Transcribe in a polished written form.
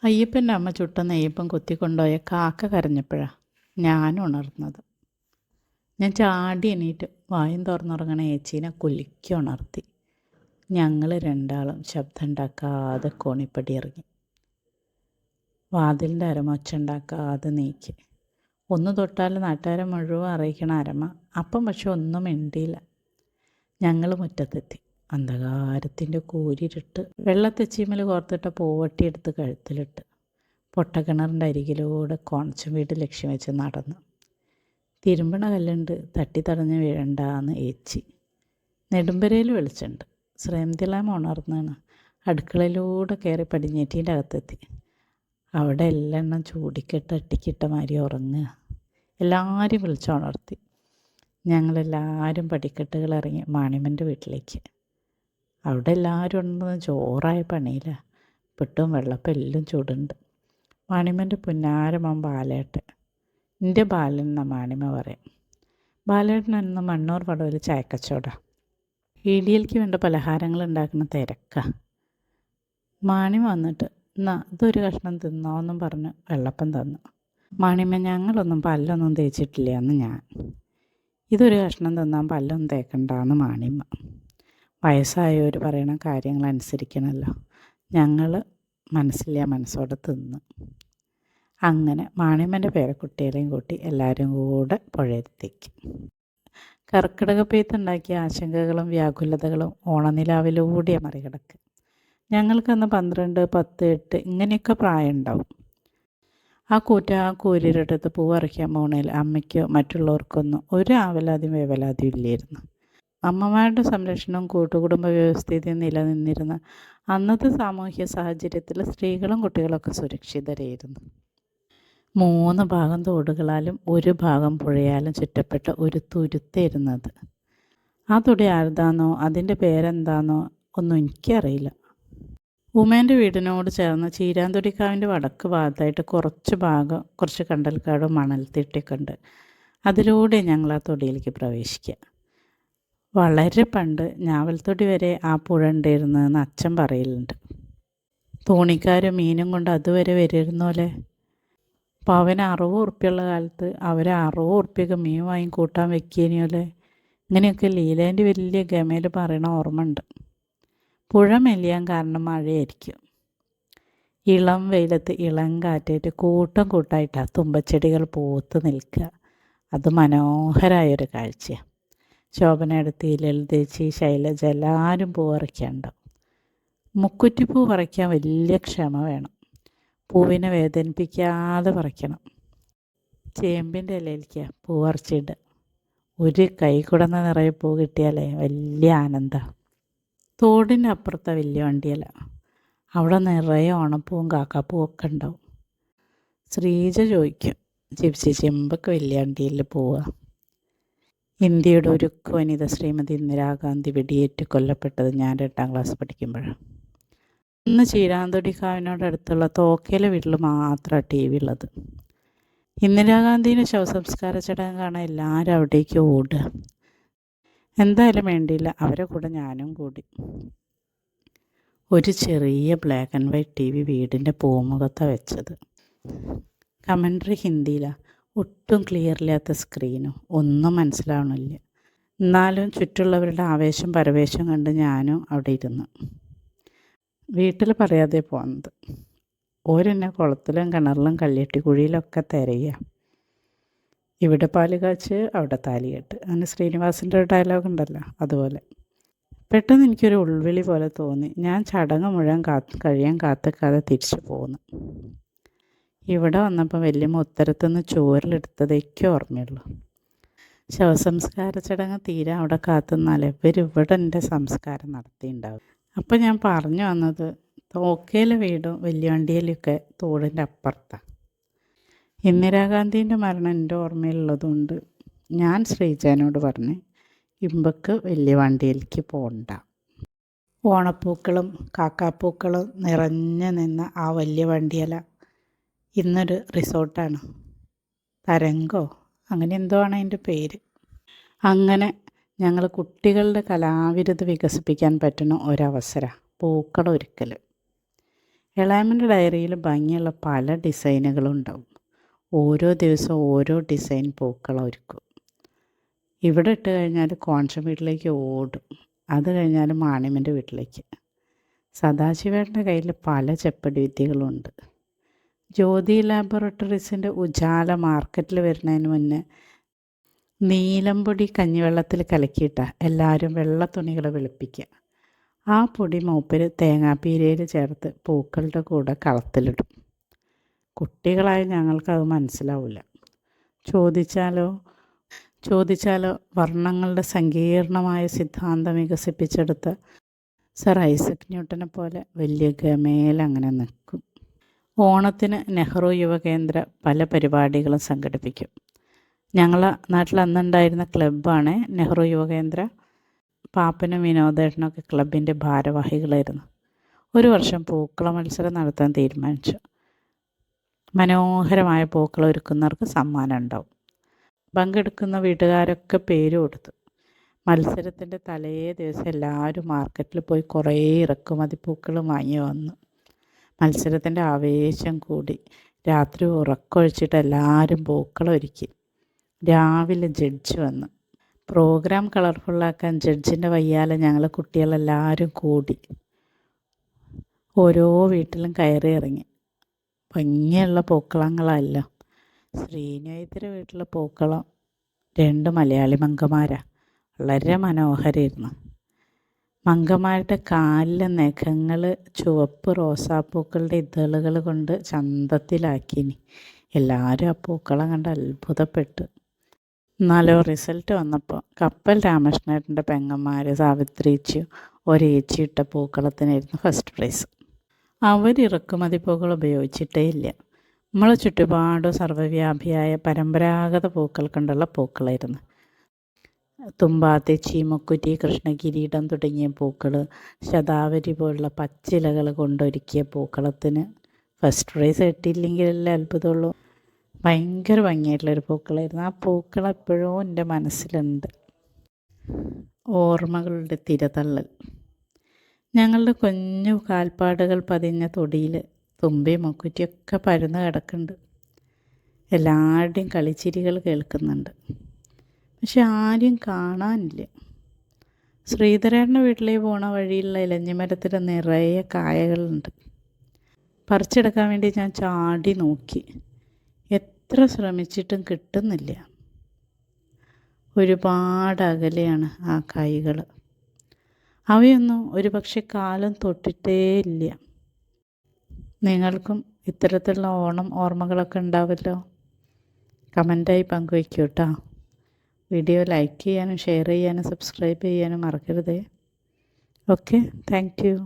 അയ്യപ്പൻ്റെ അമ്മ ചുട്ട നെയ്യപ്പം കൊത്തിക്കൊണ്ടുപോയ കാക്ക കരഞ്ഞപ്പോഴാണ് ഞാൻ ഉണർന്നത്. ഞാൻ ചാടി എണീറ്റ് വായും തുറന്നുറങ്ങണ ഏച്ചീനെ കുലുക്കി ഉണർത്തി. ഞങ്ങൾ രണ്ടാളും ശബ്ദം ഉണ്ടാക്കാതെ കോണിപ്പടി ഇറങ്ങി. വാതിലിൻ്റെ അരമ ഒച്ച ഉണ്ടാക്കാതെ നീക്കി. ഒന്ന് തൊട്ടാൽ നാട്ടുകാരെ മുഴുവൻ അറിയിക്കണ അരമ. അപ്പം പക്ഷെ ഒന്നും മിണ്ടിയില്ല. ഞങ്ങൾ മുറ്റത്തെത്തി. അന്ധകാരത്തിൻ്റെ കൂരിരുട്ട്. വെള്ളത്തെച്ചീമൽ കോർത്തിട്ട പൂവട്ടി എടുത്ത് കഴുത്തിലിട്ട് പൊട്ടക്കിണറിൻ്റെ അരികിലൂടെ കോണച്ചും വീട് ലക്ഷ്യം വെച്ച് നടന്നു. തിരുമ്പണ കല്ലുണ്ട്, തട്ടി തടഞ്ഞ് വീഴണ്ടാന്ന് ഏച്ചി. നെടുമ്പരയിൽ വെളിച്ചുണ്ട്. ശ്രേംതിലാമ ഉണർന്നാണ്. അടുക്കളയിലൂടെ കയറി പടിഞ്ഞേറ്റീൻ്റെ അകത്തെത്തി. അവിടെ എല്ലാം ചൂടിക്കെട്ട് അട്ടിക്കിട്ട മാതിരി ഉറങ്ങുക. എല്ലാവരും വിളിച്ചുണർത്തി. ഞങ്ങളെല്ലാവരും പടിക്കെട്ടുകൾ ഇറങ്ങി മാണിമൻ്റെ വീട്ടിലേക്ക്. അവിടെ എല്ലാവരും ഉണ്ടെന്ന് ചോറായ പണിയില്ല. പിട്ടും വെള്ളപ്പം എല്ലാം ചൂടുണ്ട്. മാണിമൻ്റെ പുന്നാരമ്മ ബാലേട്ടൻ. എൻ്റെ ബാലൻ എന്നാ മാണിമ പറയും. ബാലേട്ടൻ എന്ന് മണ്ണൂർ പടവിൽ ചായക്കച്ചവടം. ഇടിയൽക്ക് വേണ്ട പലഹാരങ്ങൾ ഉണ്ടാക്കുന്ന തിരക്കാണ്. മാണിമ വന്നിട്ട് എന്നാ ഇതൊരു കഷ്ണം തിന്നോ എന്നും പറഞ്ഞ് വെള്ളപ്പം തന്നു. മാണിമ ഞങ്ങളൊന്നും പല്ലൊന്നും തേച്ചിട്ടില്ല എന്ന് ഞാൻ. ഇതൊരു കഷ്ണം തിന്നാൻ പല്ലൊന്നും തേക്കണ്ടെന്ന് മാണിമ. വയസ്സായവർ പറയണ കാര്യങ്ങൾ അനുസരിക്കണമല്ലോ. ഞങ്ങൾ മനസ്സില്ല മനസ്സോടെ തിന്ന്. അങ്ങനെ മാണിമൻ്റെ പേരക്കുട്ടികളെയും കൂട്ടി എല്ലാവരും കൂടെ പുഴയെത്തേക്ക്. കർക്കിടക പെയ്ത്തുണ്ടാക്കിയ ആശങ്കകളും വ്യാകുലതകളും ഓണനിലാവിലൂടെ മറികടക്ക്. ഞങ്ങൾക്കന്ന് 12, 10, 8 ഇങ്ങനെയൊക്കെ പ്രായം ഉണ്ടാവും. ആ കൂരിരട്ടത്ത് പൂ പറിക്കാൻ പോണേൽ അമ്മയ്ക്കോ മറ്റുള്ളവർക്കൊന്നും ഒരു ആവലാതിയും വേവലാതിയും ഇല്ലായിരുന്നു. അമ്മമാരുടെ സംരക്ഷണവും കൂട്ടുകുടുംബ വ്യവസ്ഥിതിയും നിലനിന്നിരുന്ന അന്നത്തെ സാമൂഹ്യ സാഹചര്യത്തിൽ സ്ത്രീകളും കുട്ടികളൊക്കെ സുരക്ഷിതരായിരുന്നു. 3 ഭാഗം തോടുകളാലും 1 ഭാഗം പുഴയാലും ചുറ്റപ്പെട്ട ഒരു തുരുത്തായിരുന്നത്. ആ തുടി ആരുതാന്നോ അതിൻ്റെ പേരെന്താന്നോ ഒന്നും എനിക്കറിയില്ല. ഉമേൻ്റെ വീടിനോട് ചേർന്ന് ചീരാന്തൊടിക്കാവിൻ്റെ വടക്ക് ഭാഗത്തായിട്ട് കുറച്ച് കണ്ടൽക്കാടും മണൽത്തിട്ടൊക്കെ ഉണ്ട്. അതിലൂടെ ഞങ്ങൾ ആ തൊടിയിലേക്ക് പ്രവേശിക്കുക. വളരെ പണ്ട് ഞാവൽത്തൊടി വരെ ആ പുഴ ഉണ്ടായിരുന്നതെന്ന് അച്ഛൻ പറയലുണ്ട്. തോണിക്കാരും മീനും കൊണ്ട് അതുവരെ വരുന്നോലെ. അപ്പോൾ അവന് 60 ഉറുപ്പ്യുള്ള കാലത്ത് അവർ 60 ഉറുപ്പ്യക്ക് മീൻ വാങ്ങി കൂട്ടാൻ വെക്കിയനിയോലെ. ഇങ്ങനെയൊക്കെ ലീലേൻ്റെ വലിയ ഗമയിൽ പറയണ ഓർമ്മ ഉണ്ട്. പുഴ മെലിയാൻ കാരണം മഴയായിരിക്കും. ഇളം വെയിലത്ത് ഇളം കാറ്റേറ്റ് കൂട്ടായിട്ടാണ് തുമ്പച്ചെടികൾ പൂത്ത് നിൽക്കുക. അത് മനോഹരമായൊരു കാഴ്ചയാണ്. ശോഭനയെടുത്ത് ലളിതേച്ചി, ശൈലജ എല്ലാവരും പൂ പറിക്കാനുണ്ടാവും. മുക്കുറ്റിപ്പൂ പറിക്കാൻ വലിയ ക്ഷമ വേണം. പൂവിനെ വേദനിപ്പിക്കാതെ പറിക്കണം. ചേമ്പിൻ്റെ ഇലയിലേക്ക് പൂ പറിച്ചിട്ട് ഒരു കൈ കുടന്ന നിറയെ പൂ കിട്ടിയാലേ വലിയ ആനന്ദമാണ്. തോടിൻ്റെ അപ്പുറത്തെ വലിയ വണ്ടിയല്ല. അവിടെ നിറയെ ഓണപ്പൂവും കാക്കാപ്പൂവും ഒക്കെ ഉണ്ടാവും. ശ്രീജ ചോദിക്കും, ജിപ്സി ചെമ്പൊക്കെ വലിയ വണ്ടിയിൽ പോവുക. ഇന്ത്യയുടെ ഉരുക്കു വനിത ശ്രീമതി ഇന്ദിരാഗാന്ധി വെടിയേറ്റ് കൊല്ലപ്പെട്ടത് ഞാൻ 2ാം ക്ലാസ് പഠിക്കുമ്പോഴാണ്. ഇന്ന് ചീരാന്തൊടിക്കാവിനോടടുത്തുള്ള തോക്കേലെ വീട്ടിൽ മാത്രമാണ് TV ഉള്ളത്. ഇന്ദിരാഗാന്ധിയുടെ ശവസംസ്കാര ചടങ്ങ് കാണാൻ എല്ലാവരും അവിടേക്ക് ഓടുക. എന്തായാലും വേണ്ടിയില്ല, അവരെ കൂടെ ഞാനും കൂടി. ഒരു ചെറിയ ബ്ലാക്ക് ആൻഡ് വൈറ്റ് TV വീടിൻ്റെ പൂമുഖത്താണ് വെച്ചത്. കമൻട്രി ഹിന്ദിയിലാണ്. ഒട്ടും ക്ലിയറില്ലാത്ത സ്ക്രീനും ഒന്നും മനസ്സിലാവണില്ല. എന്നാലും ചുറ്റുള്ളവരുടെ ആവേശം പരവേശം കണ്ട് ഞാനും അവിടെ ഇരുന്നു. വീട്ടിൽ പറയാതെ പോകുന്നത്. ഓരെന്നെ കുളത്തിലും കിണറിലും കല്ലിട്ടിക്കുഴിയിലൊക്കെ തിരയുക. ഇവിടെ പാല് കാച്ച് അവിടെ താലികെട്ട്. അങ്ങനെ ശ്രീനിവാസിൻ്റെ ഒരു ഡയലോഗ് ഉണ്ടല്ലോ, അതുപോലെ. പെട്ടെന്ന് എനിക്കൊരു ഉൾവിളി പോലെ തോന്നി. ഞാൻ ചടങ്ങ് മുഴുവൻ കഴിയാൻ കാത്തിക്കാതെ തിരിച്ചു പോന്നു. ഇവിടെ വന്നപ്പോൾ വല്യമ്മ ഉത്തരത്തുനിന്ന് ചോറിലെടുത്തതൊക്കെ ഓർമ്മയുള്ളൂ. ശവസംസ്കാര ചടങ്ങ് തീരെ അവിടെ കാത്തുനിന്നാലേ ഇവരിവിടെ എൻ്റെ സംസ്കാരം നടത്തിയിട്ടുണ്ടാവും. അപ്പം ഞാൻ പറഞ്ഞു വന്നത്, തോക്കേലെ വീടും വലിയ വണ്ടിയിലൊക്കെ തോടിൻ്റെ അപ്പുറത്താണ്. ഇന്ദിരാഗാന്ധീൻ്റെ മരണം എൻ്റെ ഓർമ്മയിലുള്ളതുകൊണ്ട് ഞാൻ ശ്രീജാനോട് പറഞ്ഞ് ഇമ്പക്ക് വലിയ വണ്ടിയിലേക്ക് പോകണ്ട. ഓണപ്പൂക്കളും കാക്കാപ്പൂക്കളും നിറഞ്ഞു നിന്ന ആ വലിയ വണ്ടിയല ഇന്നൊരു റിസോർട്ടാണ്. തരംഗോ അങ്ങനെ എന്തോ ആണ് അതിൻ്റെ പേര്. അങ്ങനെ ഞങ്ങൾ കുട്ടികളുടെ കലാവിരുത് വികസിപ്പിക്കാൻ പറ്റുന്ന ഒരവസരം പൂക്കളൊരുക്കൽ. ഇളയമ്മൻ്റെ ഡയറിയിൽ ഭംഗിയുള്ള പല ഡിസൈനുകളും ഉണ്ടാവും. ഓരോ ദിവസവും ഓരോ ഡിസൈൻ പൂക്കളം ഒരുക്കും. ഇവിടെ ഇട്ട് കഴിഞ്ഞാൽ കോൺഷൻ വീട്ടിലേക്ക് ഓടും. അത് കഴിഞ്ഞാൽ മാണിയമ്മൻ്റെ വീട്ടിലേക്ക്. സദാശിവേട്ടൻ്റെ കയ്യിൽ പല ചെപ്പടി വിദ്യകളുണ്ട്. ജ്യോതി ലാബോറട്ടറീസിൻ്റെ ഉജാല മാർക്കറ്റിൽ വരുന്നതിന് മുന്നേ നീലംപൊടി കഞ്ഞിവെള്ളത്തിൽ കലക്കിയിട്ട എല്ലാവരും വെള്ള തുണികൾ വെളുപ്പിക്കുക. ആ പൊടി മൂപ്പര് തേങ്ങാപ്പീരയിൽ ചേർത്ത് പൂക്കളുടെ കൂടെ കളത്തിലിടും. കുട്ടികളായ ഞങ്ങൾക്കത് മനസ്സിലാവില്ല. ചോദിച്ചാലോ വർണ്ണങ്ങളുടെ സങ്കീർണമായ സിദ്ധാന്തം വികസിപ്പിച്ചെടുത്ത സർ ഐസക് ന്യൂട്ടനെ പോലെ വലിയ ഗമേലങ്ങനെ നിൽക്കും. ഓണത്തിന് നെഹ്റു യുവകേന്ദ്ര പല പരിപാടികളും സംഘടിപ്പിക്കും. ഞങ്ങളെ നാട്ടിൽ അന്നുണ്ടായിരുന്ന ക്ലബ്ബാണ് നെഹ്റു യുവകേന്ദ്ര. പാപ്പനും വിനോദേട്ടനൊക്കെ ക്ലബിൻ്റെ ഭാരവാഹികളായിരുന്നു. ഒരു വർഷം പൂക്കള മത്സരം നടത്താൻ തീരുമാനിച്ചു. മനോഹരമായ പൂക്കളം ഒരുക്കുന്നവർക്ക് സമ്മാനം ഉണ്ടാവും. പങ്കെടുക്കുന്ന വീട്ടുകാരൊക്കെ പേര് കൊടുത്തു. മത്സരത്തിൻ്റെ തലേ ദിവസം എല്ലാവരും മാർക്കറ്റിൽ പോയി കുറേ ഇറക്കുമതി പൂക്കളും വാങ്ങി വന്നു. മത്സരത്തിൻ്റെ ആവേശം കൂടി. രാത്രി ഉറക്കമൊഴിച്ചിട്ട് എല്ലാവരും പൂക്കളം ഒരുക്കി. രാവിലെ ജഡ്ജ് വന്നു. പ്രോഗ്രാം കളർഫുള്ളാക്കാൻ ജഡ്ജിൻ്റെ വയ്യാലെ ഞങ്ങൾ കുട്ടികളെല്ലാവരും കൂടി ഓരോ വീട്ടിലും കയറി ഇറങ്ങി. ഭംഗിയുള്ള പൂക്കളങ്ങളല്ല. ശ്രീനേത്ര വീട്ടിലെ പൂക്കളം 2 മലയാളി മങ്കമാരാണ്. വളരെ മനോഹരമായിരുന്നു. മങ്കമാരുടെ കാലിലെ നഖങ്ങൾ ചുവപ്പ് റോസാപ്പൂക്കളുടെ ഇതളുകൾ കൊണ്ട് ചന്തത്തിലാക്കിനി. എല്ലാവരും ആ പൂക്കളം കണ്ട് അത്ഭുതപ്പെട്ടു. എന്നാലോ റിസൾട്ട് വന്നപ്പോൾ കപ്പൽ രാമകൃഷ്ണേട്ടൻ്റെ പെങ്ങന്മാർ സാവിത്രിച്ചു ഒരേച്ചി ഇട്ട പൂക്കളത്തിനായിരുന്നു ഫസ്റ്റ് പ്രൈസ്. അവർ ഇറക്കുമതി പൂക്കൾ ഉപയോഗിച്ചിട്ടേ ഇല്ല. നമ്മളെ ചുറ്റുപാടും സർവ്വവ്യാപിയായ പരമ്പരാഗത പൂക്കൾ കൊണ്ടുള്ള പൂക്കളായിരുന്നു. തുമ്പാത്തി, ചീമക്കുറ്റി, കൃഷ്ണകിരീടം തുടങ്ങിയ പൂക്കൾ, ശതാവരി പോലുള്ള പച്ചിലകൾ കൊണ്ടൊരുക്കിയ പൂക്കളത്തിന് ഫസ്റ്റ് പ്രൈസ് കിട്ടിയില്ലെങ്കിലല്ലേ അത്ഭുതമുള്ളൂ. ഭയങ്കര ഭംഗിയായിട്ടുള്ളൊരു പൂക്കളായിരുന്നു. ആ പൂക്കൾ എപ്പോഴും എൻ്റെ മനസ്സിലുണ്ട്. ഓർമ്മകളുടെ തിരതള്ളൽ. ഞങ്ങളുടെ കുഞ്ഞു കാൽപ്പാടുകൾ പതിഞ്ഞ തൊടിയിൽ തുമ്പയും മുക്കുറ്റിയൊക്കെ പരന്ന് കിടക്കുന്നുണ്ട്. എല്ലാവരുടെയും കളിച്ചിരികൾ കേൾക്കുന്നുണ്ട്. പക്ഷെ ആരും കാണാനില്ല. ശ്രീധരേട്ടൻ്റെ വീട്ടിലേക്ക് പോണ വഴിയിലുള്ള ഇലഞ്ഞിമരത്തിൽ നിറയെ കായകളുണ്ട്. പറിച്ചെടുക്കാൻ വേണ്ടി ഞാൻ ചാടി നോക്കി. എത്ര ശ്രമിച്ചിട്ടും കിട്ടുന്നില്ല. ഒരുപാട് അകലെയാണ് ആ കായ്കൾ. അവയൊന്നും ഒരു പക്ഷെ കാലം തൊട്ടിട്ടേ ഇല്ല. നിങ്ങൾക്കും ഇത്തരത്തിലുള്ള ഓണം ഓർമ്മകളൊക്കെ ഉണ്ടാവുമല്ലോ. കമൻറ്റായി പങ്കുവയ്ക്കൂ കേട്ടോ. വീഡിയോ ലൈക്ക് ചെയ്യാനും ഷെയർ ചെയ്യാനും സബ്സ്ക്രൈബ് ചെയ്യാനും മറക്കരുതേ. Okay, thank you.